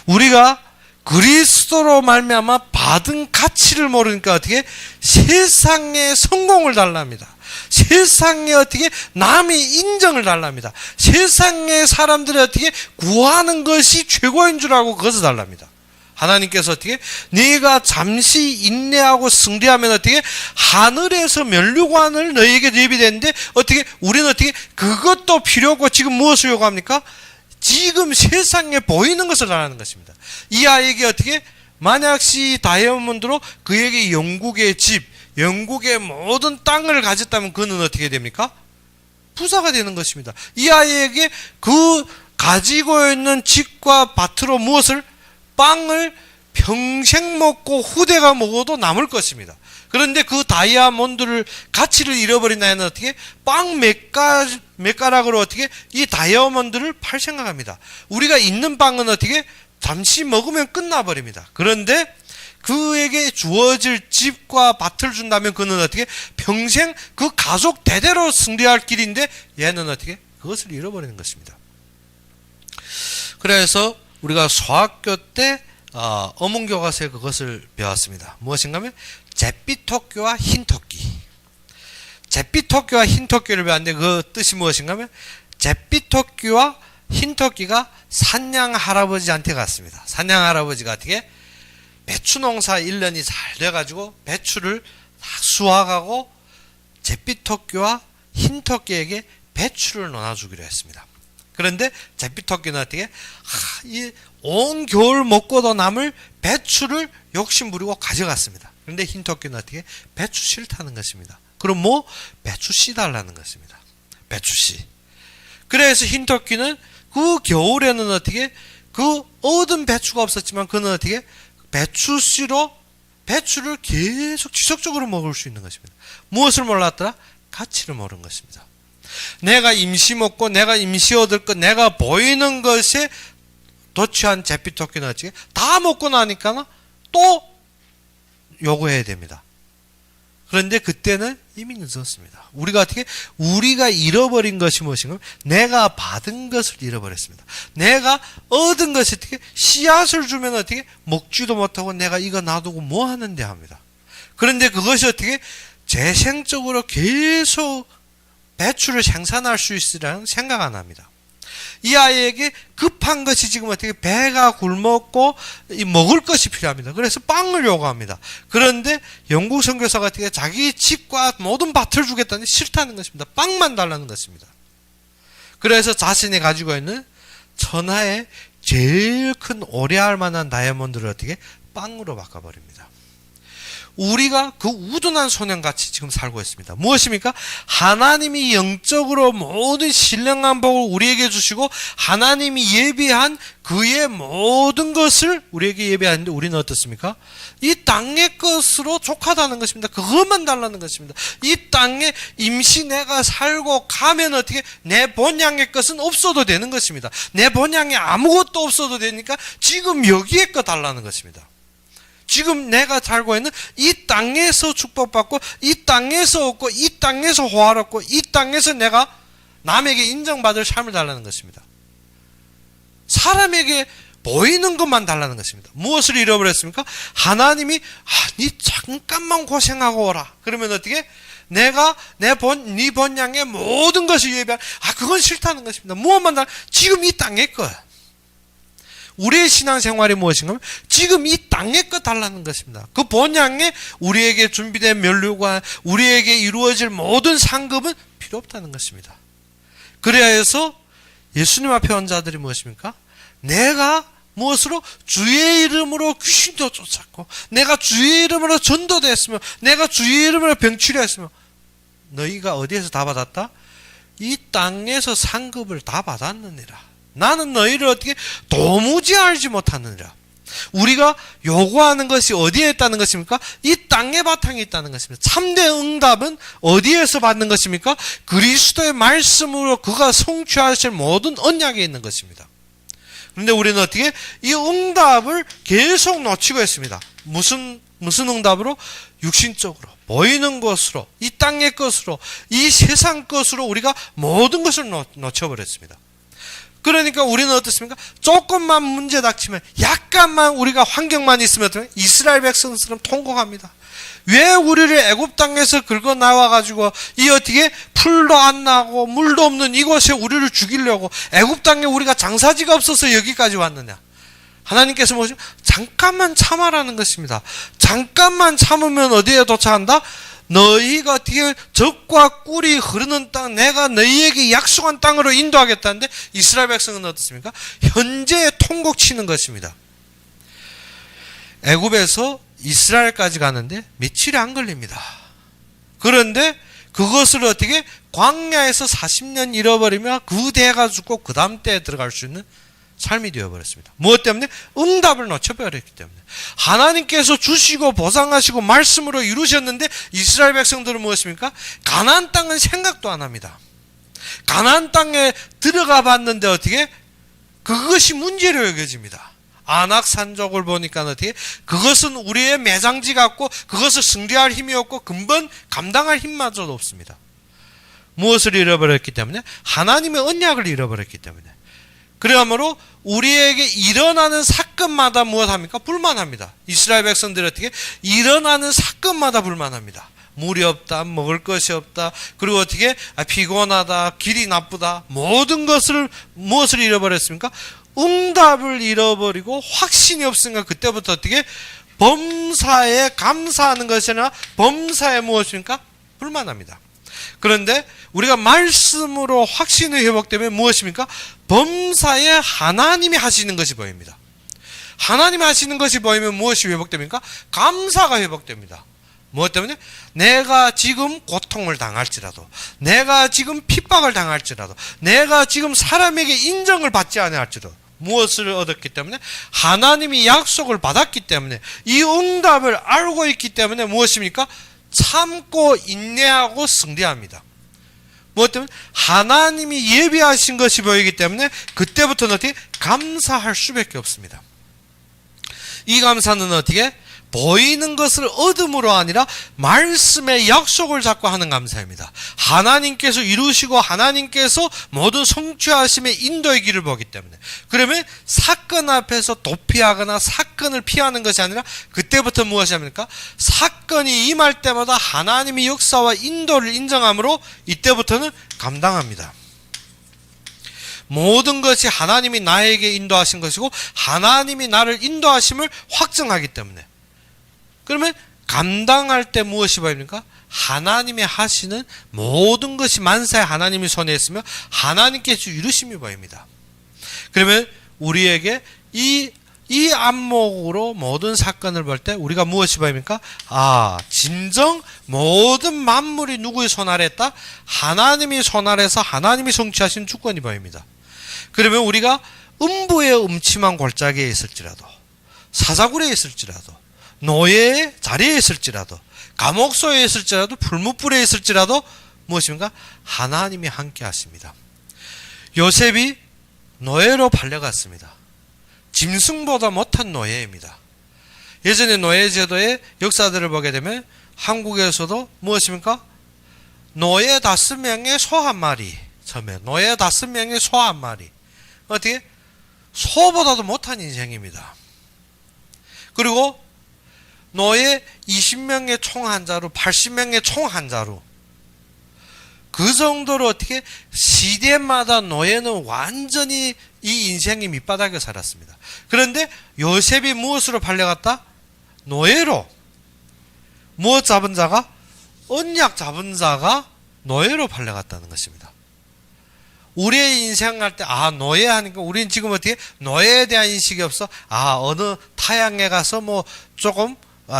우리가 그리스도로 말미암아 받은 가치를 모르니까 어떻게 세상의 성공을 달랍니다. 세상에 어떻게 남의 인정을 달랍니다. 세상의 사람들이 어떻게 구하는 것이 최고인 줄 알고 그것을 달랍니다. 하나님께서 어떻게 네가 잠시 인내하고 승리하면 어떻게 하늘에서 면류관을 너희에게 예비되는데 어떻게 우리는 어떻게 그것도 필요 없고 지금 무엇을 요구합니까? 지금 세상에 보이는 것을 달라는 것입니다. 이 아이에게 어떻게 만약시 다이아몬드로 그에게 영국의 집, 영국의 모든 땅을 가졌다면 그는 어떻게 됩니까? 부자가 되는 것입니다. 이 아이에게 그 가지고 있는 집과 밭으로 무엇을? 빵을 평생 먹고 후대가 먹어도 남을 것입니다. 그런데 그 다이아몬드를 가치를 잃어버린 아이는 어떻게 빵 몇 가락으로 어떻게 이 다이아몬드를 팔 생각합니다. 우리가 있는 빵은 어떻게 잠시 먹으면 끝나버립니다. 그런데 그에게 주어질 집과 밭을 준다면 그는 어떻게 평생 그 가족 대대로 승리할 길인데 얘는 어떻게 그것을 잃어버리는 것입니다. 그래서 우리가 소학교 때 어문교과서에 그것을 배웠습니다. 무엇인가 하면 잿빛 토끼와 흰 토끼. 잿빛 토끼와 흰 토끼를 배웠는데 그 뜻이 무엇인가 하면 잿빛 토끼와 흰 토끼가 산양 할아버지한테 갔습니다. 산양 할아버지가 어떻게 배추 농사 1년이 잘 돼가지고 배추를 수확하고 잿빛 토끼와 흰 토끼에게 배추를 나눠주기로 했습니다. 그런데 잿빛 토끼는 어떻게 온 겨울 먹고도 남을 배추를 욕심부리고 가져갔습니다. 그런데 흰 토끼는 어떻게 배추 싫다는 것입니다. 그럼 배추씨 달라는 것입니다. 배추씨. 그래서 흰 토끼는 그 겨울에는 어떻게 그 얻은 배추가 없었지만 그는 어떻게 배추씨로 배추를 계속 지속적으로 먹을 수 있는 것입니다. 무엇을 몰랐더라? 가치를 모르는 것입니다. 내가 임시 먹고 내가 임시 얻을 것, 내가 보이는 것에 도취한 잿빛 토끼는 어떻게 다 먹고 나니까 또 요구해야 됩니다. 그런데 그때는 이미 늦었습니다. 우리가 잃어버린 것이 무엇인가? 내가 받은 것을 잃어버렸습니다. 내가 얻은 것이 어떻게 씨앗을 주면 어떻게 먹지도 못하고 내가 이거 놔두고 뭐 하는데 합니다. 그런데 그것이 어떻게 재생적으로 계속 배추를 생산할 수 있으라는 생각 안 합니다. 이 아이에게 급한 것이 지금 어떻게 배가 굶었고 먹을 것이 필요합니다. 그래서 빵을 요구합니다. 그런데 영국 선교사가 어떻게 자기 집과 모든 밭을 주겠다니 싫다는 것입니다. 빵만 달라는 것입니다. 그래서 자신이 가지고 있는 천하의 제일 큰 오래할 만한 다이아몬드를 어떻게 빵으로 바꿔버립니다. 우리가 그 우둔한 소년같이 지금 살고 있습니다. 무엇입니까? 하나님이 영적으로 모든 신령한 복을 우리에게 주시고 하나님이 예비한 그의 모든 것을 우리에게 예비하는데 우리는 어떻습니까? 이 땅의 것으로 족하다는 것입니다. 그것만 달라는 것입니다. 이 땅에 임시 내가 살고 가면 어떻게 내 본향의 것은 없어도 되는 것입니다. 내 본향에 아무것도 없어도 되니까 지금 여기에 거 달라는 것입니다. 지금 내가 살고 있는 이 땅에서 축복받고 이 땅에서 얻고 이 땅에서 호화롭고 이 땅에서 내가 남에게 인정받을 삶을 달라는 것입니다. 사람에게 보이는 것만 달라는 것입니다. 무엇을 잃어버렸습니까? 하나님이 네 잠깐만 고생하고 오라. 그러면 어떻게? 내가 네 본향의 모든 것을 예비한 그건 싫다는 것입니다. 무엇만 달라? 지금 이 땅의 것. 우리의 신앙생활이 무엇인가 하면 지금 이 땅의 것 달라는 것입니다. 그 본향에 우리에게 준비된 면류관, 우리에게 이루어질 모든 상급은 필요 없다는 것입니다. 그래야 해서 예수님 앞에 온 자들이 무엇입니까? 내가 무엇으로? 주의 이름으로 귀신도 쫓았고 내가 주의 이름으로 전도됐으며 내가 주의 이름으로 병치료했으며 너희가 어디에서 다 받았다? 이 땅에서 상급을 다 받았느니라. 나는 너희를 어떻게 도무지 알지 못하느니라. 우리가 요구하는 것이 어디에 있다는 것입니까? 이 땅의 바탕에 있다는 것입니다. 참된 응답은 어디에서 받는 것입니까? 그리스도의 말씀으로 그가 성취하실 모든 언약에 있는 것입니다. 그런데 우리는 어떻게 이 응답을 계속 놓치고 있습니다. 무슨 응답으로? 육신적으로 보이는 것으로 이 땅의 것으로 이 세상 것으로 우리가 모든 것을 놓쳐버렸습니다. 그러니까 우리는 어떻습니까? 조금만 문제 닥치면 약간만 우리가 환경만 있으면 이스라엘 백성처럼 통곡합니다. 왜 우리를 애굽 땅에서 긁어 나와가지고 이 어떻게 풀도 안 나고 물도 없는 이곳에 우리를 죽이려고 애굽 땅에 우리가 장사지가 없어서 여기까지 왔느냐? 하나님께서 뭐죠? 잠깐만 참아라는 것입니다. 잠깐만 참으면 어디에 도착한다? 너희가 어떻게 젖과 꿀이 흐르는 땅, 내가 너희에게 약속한 땅으로 인도하겠다는데 이스라엘 백성은 어떻습니까? 현재에 통곡치는 것입니다. 애굽에서 이스라엘까지 가는데 며칠이 안 걸립니다. 그런데 그것을 어떻게 광야에서 40년 잃어버리며 그 대가 죽고 그 다음 때에 들어갈 수 있는 삶이 되어버렸습니다. 무엇 때문에? 응답을 놓쳐버렸기 때문에. 하나님께서 주시고 보상하시고 말씀으로 이루셨는데 이스라엘 백성들은 무엇입니까? 가나안 땅은 생각도 안 합니다. 가나안 땅에 들어가 봤는데 어떻게? 그것이 문제로 여겨집니다. 안악산족을 보니까 어떻게? 그것은 우리의 매장지 같고 그것을 승리할 힘이 없고 근본 감당할 힘마저도 없습니다. 무엇을 잃어버렸기 때문에? 하나님의 언약을 잃어버렸기 때문에. 그러므로 우리에게 일어나는 사건마다 무엇합니까? 불만합니다. 이스라엘 백성들이 어떻게? 일어나는 사건마다 불만합니다. 물이 없다, 먹을 것이 없다, 그리고 어떻게? 피곤하다, 길이 나쁘다, 모든 것을 무엇을 잃어버렸습니까? 응답을 잃어버리고 확신이 없으니까 그때부터 어떻게? 범사에 감사하는 것이 아니라 범사에 무엇입니까? 불만합니다. 그런데 우리가 말씀으로 확신이 회복되면 무엇입니까? 범사에 하나님이 하시는 것이 보입니다. 하나님이 하시는 것이 보이면 무엇이 회복됩니까? 감사가 회복됩니다. 무엇 때문에? 내가 지금 고통을 당할지라도, 내가 지금 핍박을 당할지라도, 내가 지금 사람에게 인정을 받지 않을지라도 무엇을 얻었기 때문에? 하나님이 약속을 받았기 때문에, 이 응답을 알고 있기 때문에 무엇입니까? 참고 인내하고 승리합니다. 무엇 때문에? 하나님이 예비하신 것이 보이기 때문에 그때부터는 어떻게? 감사할 수밖에 없습니다. 이 감사는 어떻게? 보이는 것을 얻음으로 아니라 말씀의 약속을 잡고 하는 감사입니다. 하나님께서 이루시고 하나님께서 모든 성취하심의 인도의 길을 보기 때문에. 그러면 사건 앞에서 도피하거나 사건을 피하는 것이 아니라 그때부터 무엇이 합니까? 사건이 임할 때마다 하나님의 역사와 인도를 인정함으로 이때부터는 감당합니다. 모든 것이 하나님이 나에게 인도하신 것이고 하나님이 나를 인도하심을 확증하기 때문에. 그러면 감당할 때 무엇이 보입니까? 하나님이 하시는 모든 것이 만사에 하나님의 손에 있으며 하나님께서 이루심이 보입니다. 그러면 우리에게 이 안목으로 모든 사건을 볼 때 우리가 무엇이 보입니까? 진정 모든 만물이 누구의 손 아래 있다? 하나님의 손 아래서 하나님이 성취하신 주권이 보입니다. 그러면 우리가 음부의 음침한 골짜기에 있을지라도, 사자굴에 있을지라도, 노예의 자리에 있을지라도, 감옥소에 있을지라도, 풀무불에 있을지라도 무엇입니까? 하나님이 함께 하십니다. 요셉이 노예로 팔려갔습니다. 짐승보다 못한 노예입니다. 예전에 노예제도의 역사들을 보게 되면 한국에서도 무엇입니까? 노예 5명의 소 한 마리. 처음에 노예 5명의 소 한 마리. 어떻게? 소보다도 못한 인생입니다. 그리고 노예 20명의 총 한 자루, 80명의 총 한 자루. 그 정도로 어떻게 시대마다 노예는 완전히 이 인생의 밑바닥에 살았습니다. 그런데 요셉이 무엇으로 팔려갔다? 노예로. 무엇 잡은 자가? 언약 잡은 자가 노예로 팔려갔다는 것입니다. 우리의 인생할 때 노예 하니까 우리는 지금 어떻게 노예에 대한 인식이 없어? 어느 타양에 가서 뭐 조금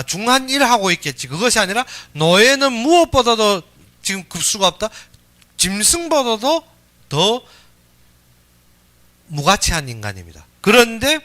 중한 일 하고 있겠지. 그것이 아니라 노예는 무엇보다도 지금 급수가 없다. 짐승보다도 더 무가치한 인간입니다. 그런데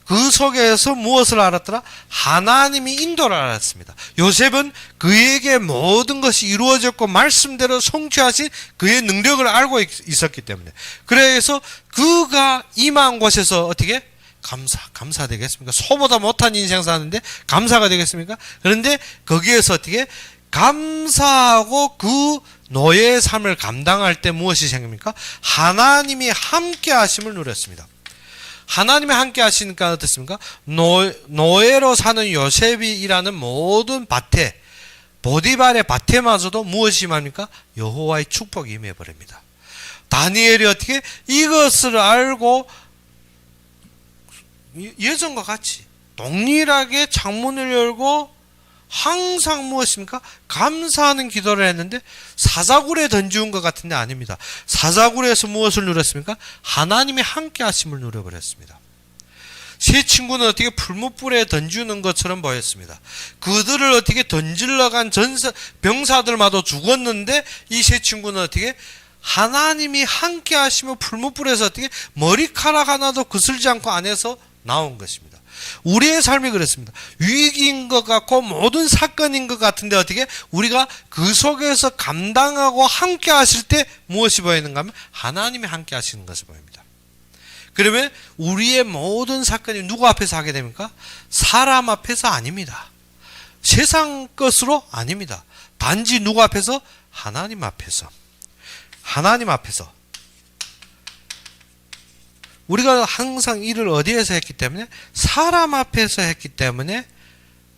그 속에서 무엇을 알았더라? 하나님이 인도를 알았습니다. 요셉은 그에게 모든 것이 이루어졌고 말씀대로 성취하신 그의 능력을 알고 있었기 때문에. 그래서 그가 임한 곳에서 어떻게? 감사 되겠습니까? 소보다 못한 인생 사는데 감사가 되겠습니까? 그런데 거기에서 어떻게? 감사하고 그 노예의 삶을 감당할 때 무엇이 생깁니까? 하나님이 함께 하심을 누렸습니다. 하나님이 함께 하시니까 어떻습니까? 노예로 사는 요셉이 일하는 모든 밭에, 보디발의 밭에마저도 무엇이 임합니까? 여호와의 축복이 임해버립니다. 다니엘이 어떻게 이것을 알고 예전과 같이 동일하게 창문을 열고 항상 무엇입니까? 감사하는 기도를 했는데 사자굴에 던지운 것 같은데 아닙니다. 사자굴에서 무엇을 누렸습니까? 하나님이 함께 하심을 누려버렸습니다. 세 친구는 어떻게 풀무불에 던지는 것처럼 보였습니다. 그들을 어떻게 던질러 간 병사들마저 죽었는데 이 세 친구는 어떻게 하나님이 함께 하시며 풀무불에서 어떻게 머리카락 하나도 거슬지 않고 안에서 나온 것입니다. 우리의 삶이 그렇습니다. 위기인 것 같고 모든 사건인 것 같은데 어떻게 우리가 그 속에서 감당하고 함께 하실 때 무엇이 보이는가 하면 하나님이 함께 하시는 것을 보입니다. 그러면 우리의 모든 사건이 누구 앞에서 하게 됩니까? 사람 앞에서 아닙니다. 세상 것으로 아닙니다. 단지 누구 앞에서? 하나님 앞에서. 하나님 앞에서. 우리가 항상 일을 어디에서 했기 때문에? 사람 앞에서 했기 때문에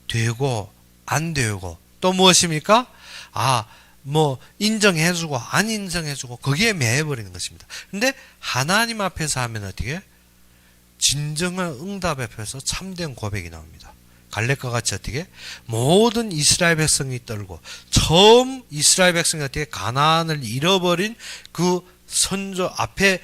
되고 안 되고 또 무엇입니까? 인정해주고 안 인정해주고 거기에 매여버리는 것입니다. 근데 하나님 앞에서 하면 어떻게? 진정한 응답 앞에서 참된 고백이 나옵니다. 갈렙과 같이 어떻게? 모든 이스라엘 백성이 떨고 처음 이스라엘 백성이 어떻게 가나안을 잃어버린 그 선조 앞에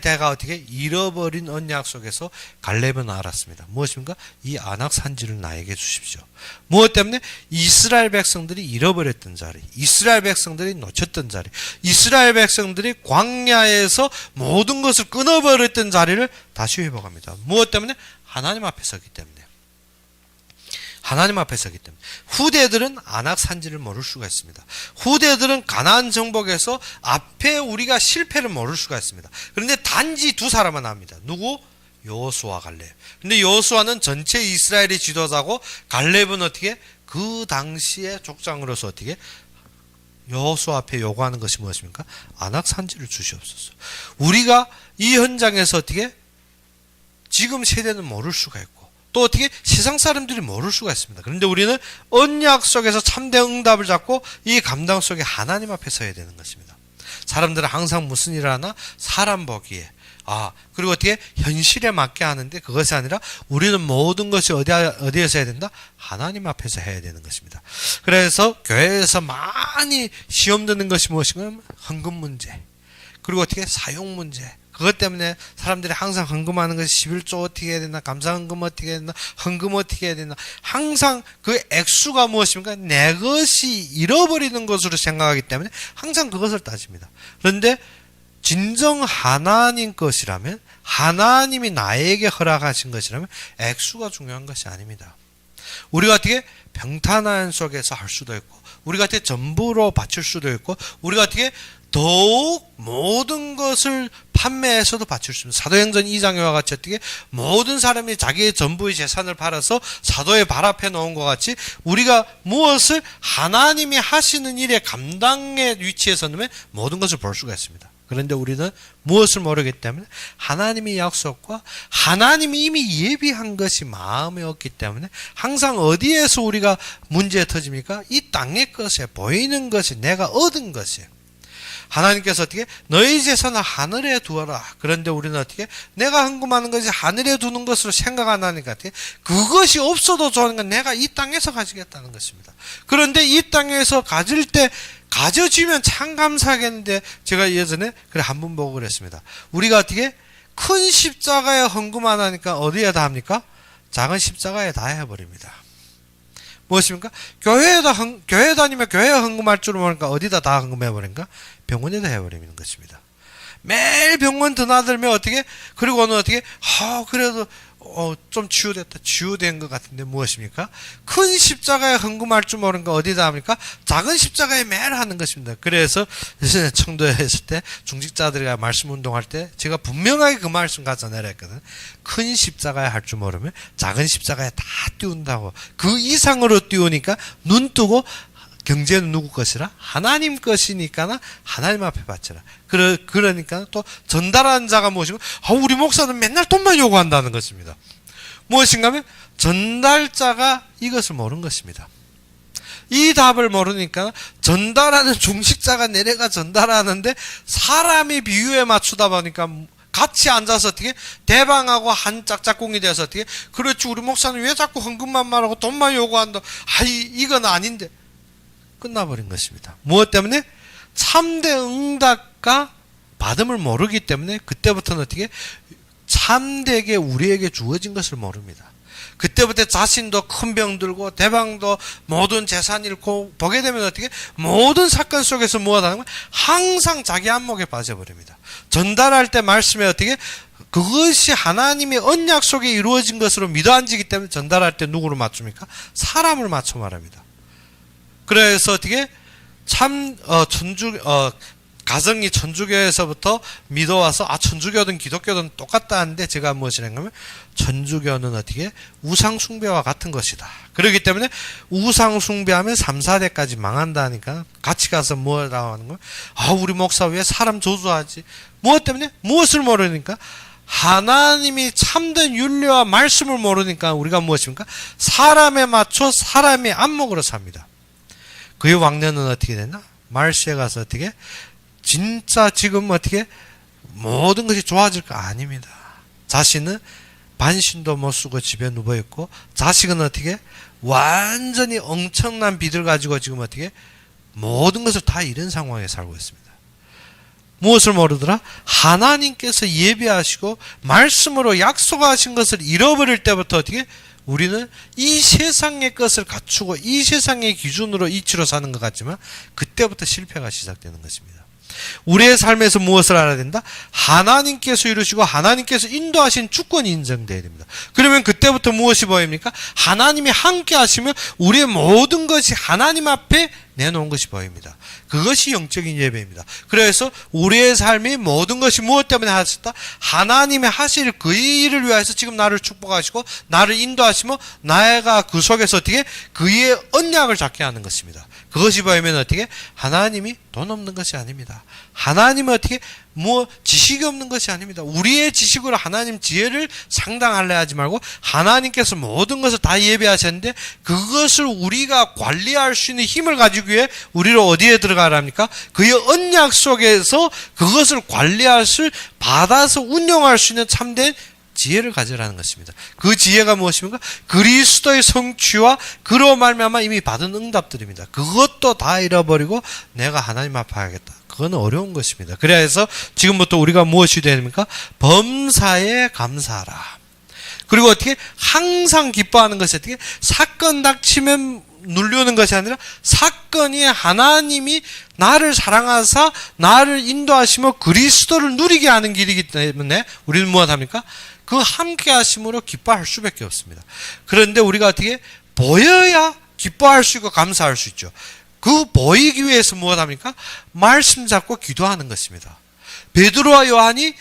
대가 어떻게 잃어버린 언약 속에서 갈렙은 알았습니다. 무엇입니까? 이 안악 산지를 나에게 주십시오. 무엇 때문에? 이스라엘 백성들이 잃어버렸던 자리, 이스라엘 백성들이 놓쳤던 자리, 이스라엘 백성들이 광야에서 모든 것을 끊어버렸던 자리를 다시 회복합니다. 무엇 때문에? 하나님 앞에 서기 때문에. 하나님 앞에 서기 때문에. 후대들은 안악 산지를 모를 수가 있습니다. 후대들은 가나안 정복에서 앞에 우리가 실패를 모를 수가 있습니다. 그런데 단지 두 사람은 압니다. 누구? 여호수아 갈렙. 근데 여호수아는 전체 이스라엘의 지도자고 갈렙은 어떻게 그 당시의 족장으로서 어떻게 여호수아 앞에 요구하는 것이 무엇입니까? 안악 산지를 주시옵소서. 우리가 이 현장에서 어떻게 지금 세대는 모를 수가 있고 또 어떻게 세상 사람들이 모를 수가 있습니다. 그런데 우리는 언약 속에서 참된 응답을 잡고 이 감당 속에 하나님 앞에 서야 되는 것입니다. 사람들은 항상 무슨 일을 하나? 사람 보기에 그리고 어떻게 현실에 맞게 하는데 그것이 아니라 우리는 모든 것이 어디에서 해야 된다? 하나님 앞에서 해야 되는 것입니다. 그래서 교회에서 많이 시험 드는 것이 무엇인가? 헌금 문제, 그리고 어떻게 사용 문제. 그것 때문에 사람들이 항상 헌금하는 것이 11조 어떻게 해야 되나, 감사헌금 어떻게 해야 되나, 헌금 어떻게 해야 되나, 항상 그 액수가 무엇입니까? 내 것이 잃어버리는 것으로 생각하기 때문에 항상 그것을 따집니다. 그런데 진정 하나님 것이라면, 하나님이 나에게 허락하신 것이라면 액수가 중요한 것이 아닙니다. 우리가 어떻게 평탄한 속에서 할 수도 있고, 우리가 어떻게 전부로 바칠 수도 있고, 우리가 어떻게 더욱 모든 것을 판매해서도 바칠 수 있습니다. 사도행전 2장과 같이 어떻게 모든 사람이 자기의 전부의 재산을 팔아서 사도의 발 앞에 놓은 것 같이 우리가 무엇을 하나님이 하시는 일의 감당의 위치에서 놓으면 모든 것을 볼 수가 있습니다. 그런데 우리는 무엇을 모르기 때문에 하나님의 약속과 하나님이 이미 예비한 것이 마음에 없기 때문에 항상 어디에서 우리가 문제 터집니까? 이 땅의 것에 보이는 것이 내가 얻은 것이에요. 하나님께서 어떻게 너희 재산을 하늘에 두어라. 그런데 우리는 어떻게 내가 헌금하는 것이 하늘에 두는 것으로 생각 안 하니까 그것이 없어도 좋은 건 내가 이 땅에서 가지겠다는 것입니다. 그런데 이 땅에서 가질 때 가져지면 참 감사하겠는데 제가 예전에 한 번 보고 그랬습니다. 우리가 어떻게 큰 십자가에 헌금 안 하니까 어디에 다 합니까? 작은 십자가에 다 해버립니다. 무엇입니까? 교회 다니면 교회에 헌금할 줄 모르니까 어디다 다 헌금해버린가? 병원에다 해버리는 것입니다. 매일 병원 드나들면 어떻게? 그리고는 어떻게? 그래도 좀 치유된 것 같은데 무엇입니까? 큰 십자가에 헌금할 줄 모르니까 어디다 합니까? 작은 십자가에 매일 하는 것입니다. 그래서 청도에 있을 때 중직자들과 말씀 운동할 때 제가 분명하게 그 말씀 가져 내렸거든. 큰 십자가에 할 줄 모르면 작은 십자가에 다 띄운다고. 그 이상으로 띄우니까 눈 뜨고 경제는 누구 것이라? 하나님 것이니까 하나님 앞에 바쳐라. 그러니까 또 전달하는 자가 무엇인가? 우리 목사는 맨날 돈만 요구한다는 것입니다. 무엇인가 하면 전달자가 이것을 모르는 것입니다. 이 답을 모르니까 전달하는 중식자가 내려가 전달하는데 사람이 비유에 맞추다 보니까 같이 앉아서 어떻게 대방하고 한 짝짝꿍이 돼서 어떻게 그렇지 우리 목사는 왜 자꾸 헌금만 말하고 돈만 요구한다. 이건 아닌데. 끝나버린 것입니다. 무엇 때문에? 참된 응답과 받음을 모르기 때문에 그때부터는 어떻게 참되게 우리에게 주어진 것을 모릅니다. 그때부터 자신도 큰 병 들고 대방도 모든 재산 잃고 보게 되면 어떻게 모든 사건 속에서 무엇 하는 거예요? 항상 자기 안목에 빠져버립니다. 전달할 때 말씀에 어떻게 그것이 하나님의 언약 속에 이루어진 것으로 믿어 앉기 때문에 전달할 때 누구를 맞춥니까? 사람을 맞춰 말합니다. 그래서 어떻게 가정이 천주교에서부터 믿어와서 천주교든 기독교든 똑같다 하는데 제가 무엇이라는 거면 천주교는 어떻게 우상숭배와 같은 것이다. 그렇기 때문에 우상숭배하면 3, 4대까지 망한다 하니까 같이 가서 뭐라고 하는 거예요? 우리 목사 왜 사람 저주하지? 무엇 때문에? 무엇을 모르니까? 하나님이 참된 윤리와 말씀을 모르니까 우리가 무엇입니까? 사람에 맞춰 사람의 안목으로 삽니다. 그의 왕년은 어떻게 됐나? 말시에 가서 어떻게? 진짜 지금 어떻게? 모든 것이 좋아질 거 아닙니다. 자신은 반신도 못 쓰고 집에 누워있고, 자식은 어떻게? 완전히 엄청난 빚을 가지고 지금 어떻게? 모든 것을 다 잃은 상황에 살고 있습니다. 무엇을 모르더라? 하나님께서 예비하시고 말씀으로 약속하신 것을 잃어버릴 때부터 어떻게? 우리는 이 세상의 것을 갖추고 이 세상의 기준으로 이치로 사는 것 같지만 그때부터 실패가 시작되는 것입니다. 우리의 삶에서 무엇을 알아야 된다? 하나님께서 이루시고 하나님께서 인도하신 주권이 인정되어야 됩니다. 그러면 그때부터 무엇이 보입니까? 하나님이 함께 하시면 우리의 모든 것이 하나님 앞에 내놓은 것이 보입니다. 그것이 영적인 예배입니다. 그래서 우리의 삶이 모든 것이 무엇 때문에 하셨다? 하나님의 하실 그 일을 위해서 지금 나를 축복하시고 나를 인도하시며 나가 그 속에서 어떻게 그의 언약을 잡게 하는 것입니다. 그것이 보이면 어떻게? 하나님이 돈 없는 것이 아닙니다. 하나님은 어떻게? 지식이 없는 것이 아닙니다. 우리의 지식으로 하나님 지혜를 상당하려 하지 말고 하나님께서 모든 것을 다 예배하셨는데 그것을 우리가 관리할 수 있는 힘을 가지기 위해 우리를 어디에 들어가라 합니까? 그의 언약 속에서 그것을 관리할 수, 받아서 운용할 수 있는 참된 지혜를 가지라는 것입니다. 그 지혜가 무엇입니까? 그리스도의 성취와 그로 말미암아 이미 받은 응답들입니다. 그것도 다 잃어버리고 내가 하나님 앞에 하겠다. 그건 어려운 것입니다. 그래서 지금부터 우리가 무엇이 되야 됩니까? 범사에 감사하라. 그리고 어떻게? 항상 기뻐하는 것이 어떻게? 사건 닥치면 누르는 것이 아니라 사건이 하나님이 나를 사랑하사 나를 인도하시며 그리스도를 누리게 하는 길이기 때문에 우리는 무엇합니까? 그 함께 하심으로 기뻐할 수밖에 없습니다. 그런데 우리가 어떻게? 보여야 기뻐할 수 있고 감사할 수 있죠. 그 보이기 위해서 무엇합니까? 말씀 잡고 기도하는 것입니다. 베드로와 요한이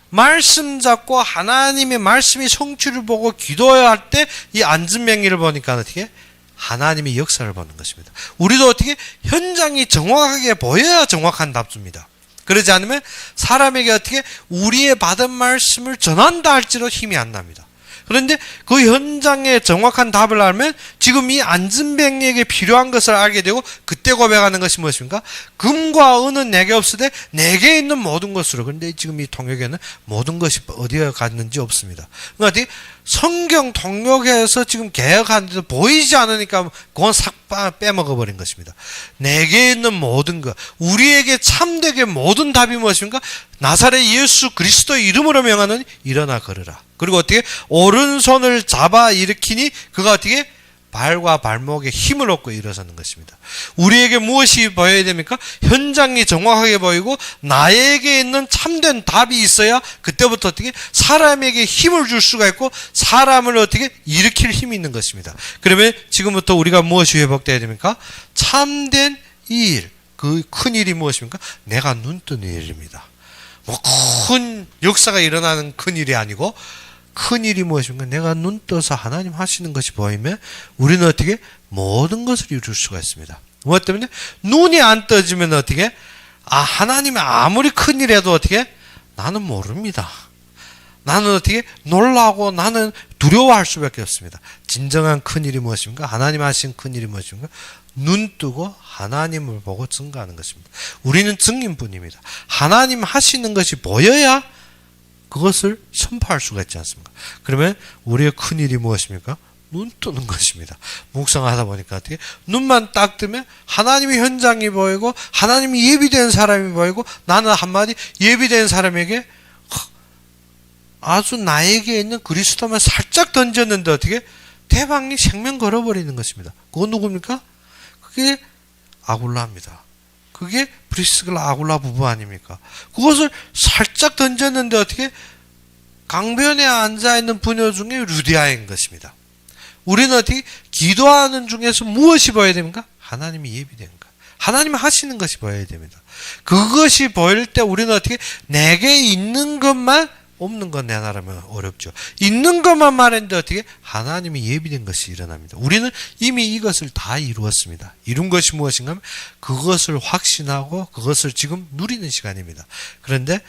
말씀 잡고 하나님의 말씀이 성취를 보고 기도할 때 이 안전병리를 보니까 어떻게? 하나님의 역사를 보는 것입니다. 우리도 어떻게? 현장이 정확하게 보여야 정확한 답 줍니다. 그러지 않으면 사람에게 어떻게? 우리의 받은 말씀을 전한다 할지라도 힘이 안 납니다. 그런데 그 현장에 정확한 답을 알면 지금 이 안전병리에게 필요한 것을 알게 되고 그때 고백하는 것이 무엇입니까? 금과 은은 내게 없으되 내게 있는 모든 것으로. 그런데 지금 이 통역에는 모든 것이 어디에 갔는지 없습니다. 그러니까 성경 통역에서 지금 개혁하는데도 보이지 않으니까 그건 싹 빼먹어버린 것입니다. 내게 있는 모든 것, 우리에게 참되게 모든 답이 무엇입니까? 나사렛 예수 그리스도의 이름으로 명하노니 일어나 걸으라. 그리고 어떻게? 오른손을 잡아 일으키니 그가 어떻게? 발과 발목에 힘을 얻고 일어서는 것입니다. 우리에게 무엇이 보여야 됩니까? 현장이 정확하게 보이고 나에게 있는 참된 답이 있어야 그때부터 어떻게? 사람에게 힘을 줄 수가 있고 사람을 어떻게? 일으킬 힘이 있는 것입니다. 그러면 지금부터 우리가 무엇이 회복되어야 됩니까? 참된 이 일, 그 큰 일이 무엇입니까? 내가 눈 뜨는 일입니다. 큰 역사가 일어나는 큰 일이 아니고 큰 일이 무엇입니까? 내가 눈 떠서 하나님 하시는 것이 보이면 우리는 어떻게? 모든 것을 이룰 수가 있습니다. 무엇 때문에? 눈이 안 떠지면 어떻게? 하나님이 아무리 큰 일해도 어떻게? 나는 모릅니다. 나는 어떻게? 놀라고 나는 두려워할 수밖에 없습니다. 진정한 큰 일이 무엇입니까? 하나님 하신 큰 일이 무엇입니까? 눈 뜨고 하나님을 보고 증거하는 것입니다. 우리는 증인뿐입니다. 하나님 하시는 것이 보여야 그것을 선포할 수가 있지 않습니까? 그러면 우리의 큰일이 무엇입니까? 눈 뜨는 것입니다. 묵상하다 보니까 어떻게? 눈만 딱 뜨면 하나님의 현장이 보이고 하나님이 예비된 사람이 보이고 나는 한마디 예비된 사람에게 아주 나에게 있는 그리스도만 살짝 던졌는데 어떻게? 대방이 생명 걸어버리는 것입니다. 그건 누굽니까? 그게 아굴라입니다. 그게 브리스글라 아굴라 부부 아닙니까? 그것을 살짝 던졌는데 어떻게? 강변에 앉아있는 부녀 중에 루디아인 것입니다. 우리는 어떻게? 기도하는 중에서 무엇이 보여야 됩니까? 하나님이 예비된 것. 하나님이 하시는 것이 보여야 됩니다. 그것이 보일 때 우리는 어떻게? 내게 있는 것만 없는 건 내놔라면 어렵죠. 있는 것만 말했는데 어떻게? 하나님이 예비된 것이 일어납니다. 우리는 이미 이것을 다 이루었습니다. 이룬 것이 무엇인가 하면 그것을 확신하고 그것을 지금 누리는 시간입니다. 그런데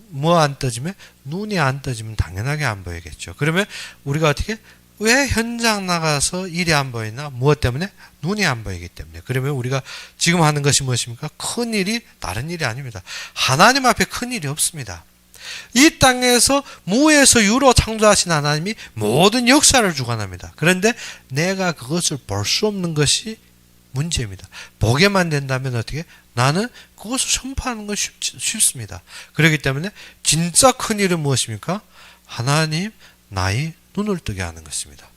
뭐 안 떠지면? 눈이 안 떠지면 당연하게 안 보이겠죠. 그러면 우리가 어떻게? 왜 현장 나가서 일이 안 보이나? 무엇 때문에? 눈이 안 보이기 때문에. 그러면 우리가 지금 하는 것이 무엇입니까? 큰 일이 다른 일이 아닙니다. 하나님 앞에 큰 일이 없습니다. 이 땅에서 무에서 유로 창조하신 하나님이 모든 역사를 주관합니다. 그런데 내가 그것을 볼 수 없는 것이 문제입니다. 보게만 된다면 어떻게? 나는 그것을 선포하는 것이 쉽습니다. 그렇기 때문에 진짜 큰 일은 무엇입니까? 하나님 나의 눈을 뜨게 하는 것입니다.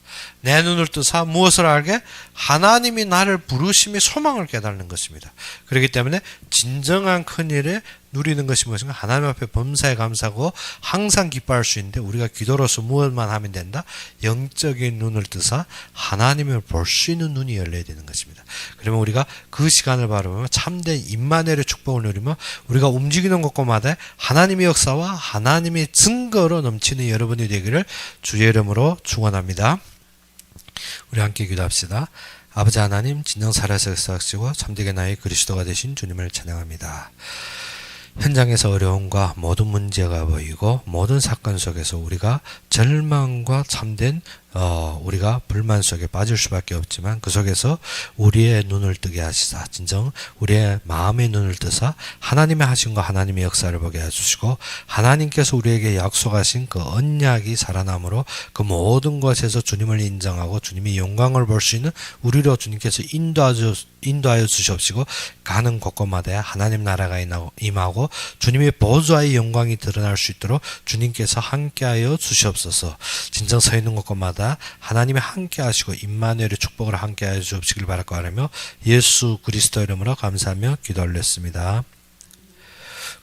내 눈을 뜨사 무엇을 알게? 하나님이 나를 부르심의 소망을 깨닫는 것입니다. 그렇기 때문에 진정한 큰 일에 누리는 것이 무엇인가? 하나님 앞에 범사에 감사하고 항상 기뻐할 수 있는데 우리가 기도로서 무엇만 하면 된다? 영적인 눈을 뜨사 하나님을 볼 수 있는 눈이 열려야 되는 것입니다. 그러면 우리가 그 시간을 바라보며 참된 임마누엘의 축복을 누리며 우리가 움직이는 곳곳마다 하나님의 역사와 하나님의 증거로 넘치는 여러분이 되기를 주의 이름으로 축원합니다. 우리 함께 기도합시다. 아버지 하나님, 진정 살아서 역사하시고 참되게 나의 그리스도가 되신 주님을 찬양합니다. 현장에서 어려움과 모든 문제가 보이고 모든 사건 속에서 우리가 절망과 참된 우리가 불만 속에 빠질 수밖에 없지만 그 속에서 우리의 눈을 뜨게 하시사 진정 우리의 마음의 눈을 뜨사 하나님의 하신과 하나님의 역사를 보게 해주시고 하나님께서 우리에게 약속하신 그 언약이 살아남으로 그 모든 것에서 주님을 인정하고 주님의 영광을 볼 수 있는 우리로 주님께서 인도하여 주시옵시고 가는 곳곳마다 하나님 나라가 임하고 주님의 보좌의 영광이 드러날 수 있도록 주님께서 함께하여 주시옵소서. 진정 서 있는 곳곳마다 하나님이 함께 하시고 임마누엘의 축복을 함께 하여 주옵시길 바랄까 하며 예수 그리스도 이름으로 감사하며 기도 올렸습니다.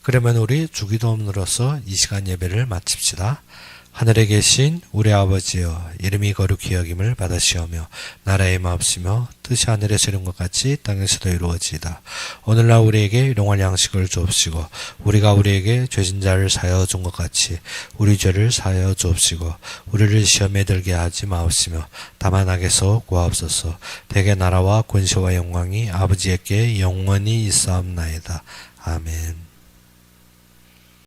그러면 우리 주기도문으로서 이 시간 예배를 마칩시다. 하늘에 계신 우리 아버지여, 이름이 거룩히 여김을 받으시오며 나라의 마옵시며 뜻이 하늘에서 이룬 것 같이 땅에서도 이루어지이다. 오늘날 우리에게 일용할 양식을 주옵시고 우리가 우리에게 죄진 자를 사하여 준 것 같이 우리 죄를 사하여 주옵시고 우리를 시험에 들게 하지 마옵시며 다만 악에서 구하옵소서. 대개 나라와 권세와 영광이 아버지께 영원히 있사옵나이다. 아멘.